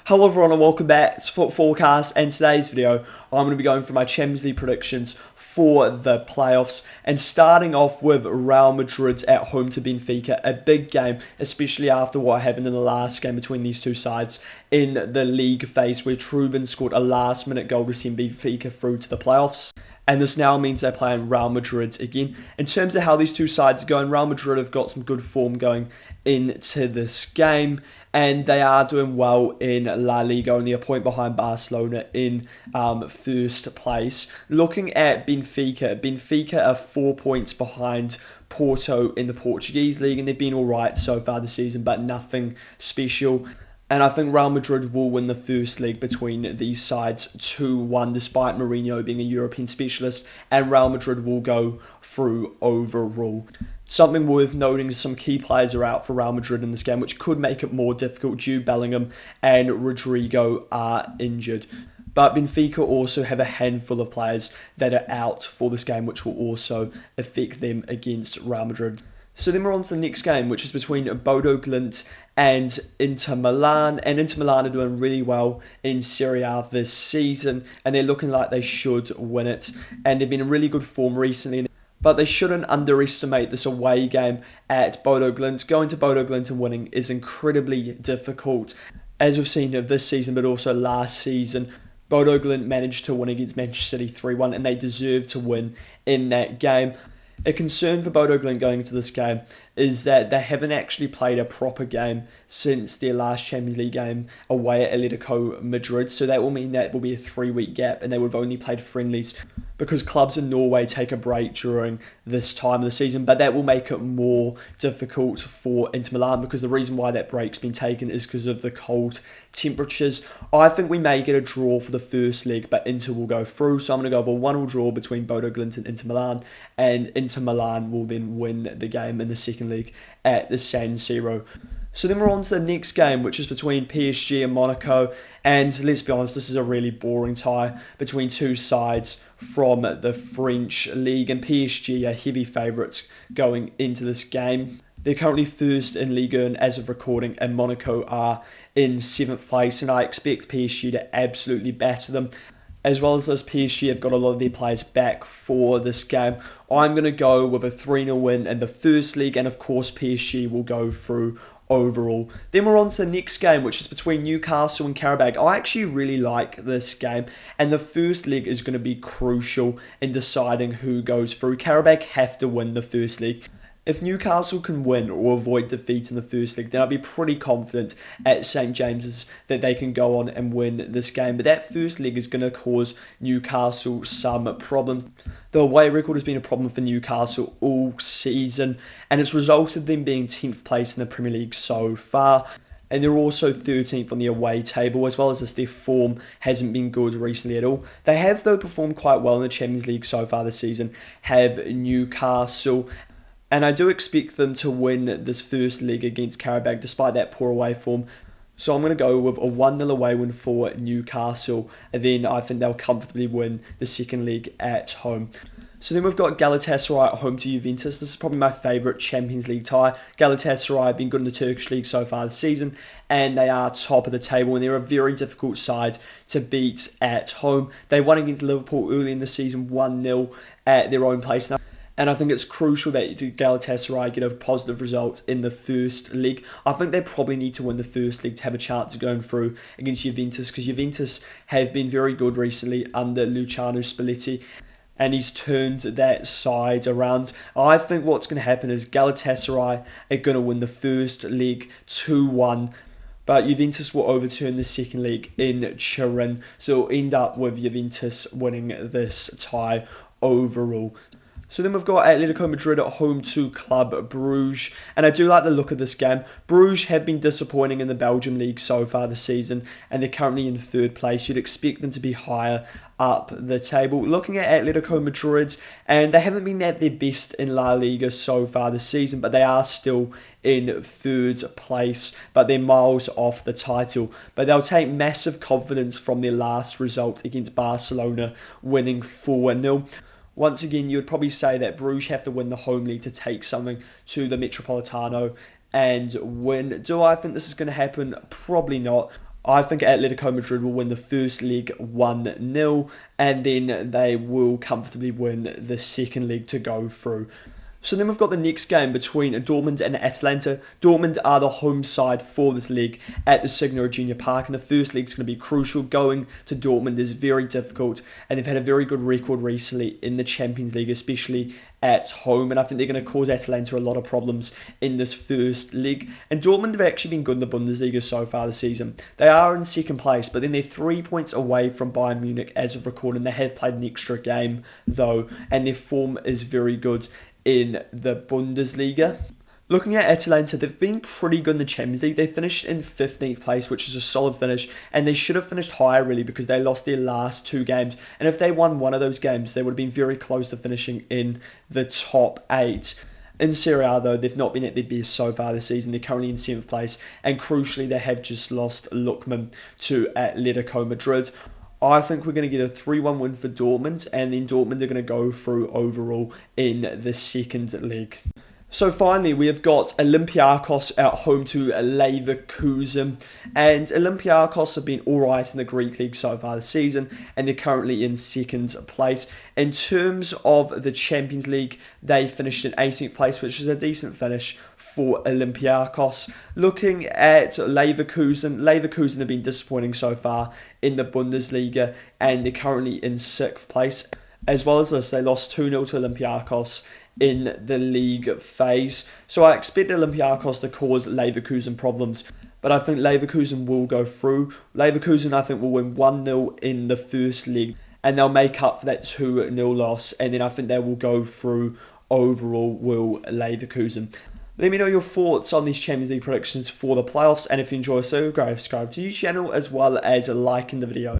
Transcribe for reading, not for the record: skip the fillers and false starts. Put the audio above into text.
Hello everyone and welcome back to Foot Forecast, and today's video I'm going to be going through my Champions League predictions for the playoffs, and starting off with Real Madrid at home to Benfica, a big game, especially after what happened in the last game between these two sides in the league phase where Trubin scored a last minute goal to send Benfica through to the playoffs. And this now means they're playing Real Madrid again. In terms of how these two sides are going, Real Madrid have got some good form going into this game, and they are doing well in La Liga, only a point behind Barcelona in first place. Looking at Benfica are 4 points behind Porto in the Portuguese league, and they've been alright so far this season, but nothing special. And I think Real Madrid will win the first leg between these sides 2-1, despite Mourinho being a European specialist, and Real Madrid will go through overall. Something worth noting is some key players are out for Real Madrid in this game, which could make it more difficult. Jude Bellingham and Rodrigo are injured. But Benfica also have a handful of players that are out for this game, which will also affect them against Real Madrid. So then we're on to the next game, which is between Bodo Glimt and Inter Milan. And Inter Milan are doing really well in Serie A this season, and they're looking like they should win it. And they've been in really good form recently, but they shouldn't underestimate this away game at Bodo Glimt. Going to Bodo Glimt and winning is incredibly difficult, as we've seen this season, but also last season. Bodo Glimt managed to win against Manchester City 3-1, and they deserve to win in that game. A concern for Bodo Glimt going into this game is that they haven't actually played a proper game since their last Champions League game away at Atletico Madrid. So that will mean that will be a 3-week gap, and they would have only played friendlies because clubs in Norway take a break during this time of the season. But that will make it more difficult for Inter Milan, because the reason why that break's been taken is because of the cold temperatures. I think we may get a draw for the first leg, but Inter will go through. So I'm going to go with a 1-1 draw between Bodo Glimt and Inter Milan, and Inter Milan will then win the game in the second leg at the San Siro. So then we're on to the next game, which is between PSG and Monaco. And let's be honest, this is a really boring tie between two sides from the French league. And PSG are heavy favourites going into this game. They're currently first in Ligue 1 as of recording, and Monaco are in 7th place. And I expect PSG to absolutely batter them. As well as this, PSG have got a lot of their players back for this game. I'm going to go with a 3-0 win in the first leg, and of course PSG will go through overall. Then we're on to the next game, which is between Newcastle and Karabakh. I actually really like this game, and the first leg is going to be crucial in deciding who goes through. Karabakh have to win the first leg. If Newcastle can win or avoid defeat in the first leg, then I'll be pretty confident at St James's that they can go on and win this game. But that first leg is going to cause Newcastle some problems. The away record has been a problem for Newcastle all season, and it's resulted in them being 10th place in the Premier League so far. And they're also 13th on the away table, as well as this, their form hasn't been good recently at all. They have, though, performed quite well in the Champions League so far this season, have Newcastle. And I do expect them to win this first leg against Karabakh, despite that poor away form. So I'm going to go with a 1-0 away win for Newcastle, and then I think they'll comfortably win the second leg at home. So then we've got Galatasaray at home to Juventus. This is probably my favourite Champions League tie. Galatasaray have been good in the Turkish league so far this season, and they are top of the table, and they're a very difficult side to beat at home. They won against Liverpool early in the season 1-0 at their own place. And I think it's crucial that Galatasaray get a positive result in the first leg. I think they probably need to win the first leg to have a chance of going through against Juventus, because Juventus have been very good recently under Luciano Spalletti, and he's turned that side around. I think what's going to happen is Galatasaray are going to win the first leg 2-1. But Juventus will overturn the second leg in Turin. So it'll end up with Juventus winning this tie overall. So then we've got Atletico Madrid at home to Club Bruges, and I do like the look of this game. Bruges have been disappointing in the Belgian league so far this season, and they're currently in 3rd place. You'd expect them to be higher up the table. Looking at Atletico Madrid, and they haven't been at their best in La Liga so far this season, but they are still in 3rd place, but they're miles off the title. But they'll take massive confidence from their last result against Barcelona, winning 4-0. Once again, you would probably say that Bruges have to win the home league to take something to the Metropolitano and win. Do I think this is going to happen? Probably not. I think Atletico Madrid will win the first leg 1-0, and then they will comfortably win the second leg to go through. So then we've got the next game between Dortmund and Atalanta. Dortmund are the home side for this league at the Signal Junior Park, and the first leg is going to be crucial. Going to Dortmund is very difficult, and they've had a very good record recently in the Champions League, especially at home, and I think they're going to cause Atalanta a lot of problems in this first leg. And Dortmund have actually been good in the Bundesliga so far this season. They are in second place, but then they're 3 points away from Bayern Munich as of recording. They have played an extra game though, and their form is very good in the Bundesliga. Looking at Atalanta, they've been pretty good in the Champions League. They finished in 15th place, which is a solid finish, and they should have finished higher really because they lost their last 2 games. And if they won one of those games, they would have been very close to finishing in the top 8. In Serie A though, they've not been at their best so far this season. They're currently in 7th place, and crucially, they have just lost Lookman to Atletico Madrid. I think we're going to get a 3-1 win for Dortmund, and then Dortmund are going to go through overall in the second leg. So finally, we have got Olympiacos at home to Leverkusen, and Olympiacos have been alright in the Greek league so far this season, and they're currently in second place. In terms of the Champions League, they finished in 18th place, which is a decent finish for Olympiacos. Looking at Leverkusen have been disappointing so far in the Bundesliga, and they're currently in 6th place. As well as this, they lost 2-0 to Olympiacos in the league phase. So I expect Olympiacos to cause Leverkusen problems, but I think Leverkusen will go through. Leverkusen, I think, will win 1-0 in the first leg, and they'll make up for that 2-0 loss, and then I think they will go through overall, will Leverkusen. Let me know your thoughts on these Champions League predictions for the playoffs, and if you enjoy, so great, subscribe to the channel as well as liking the video.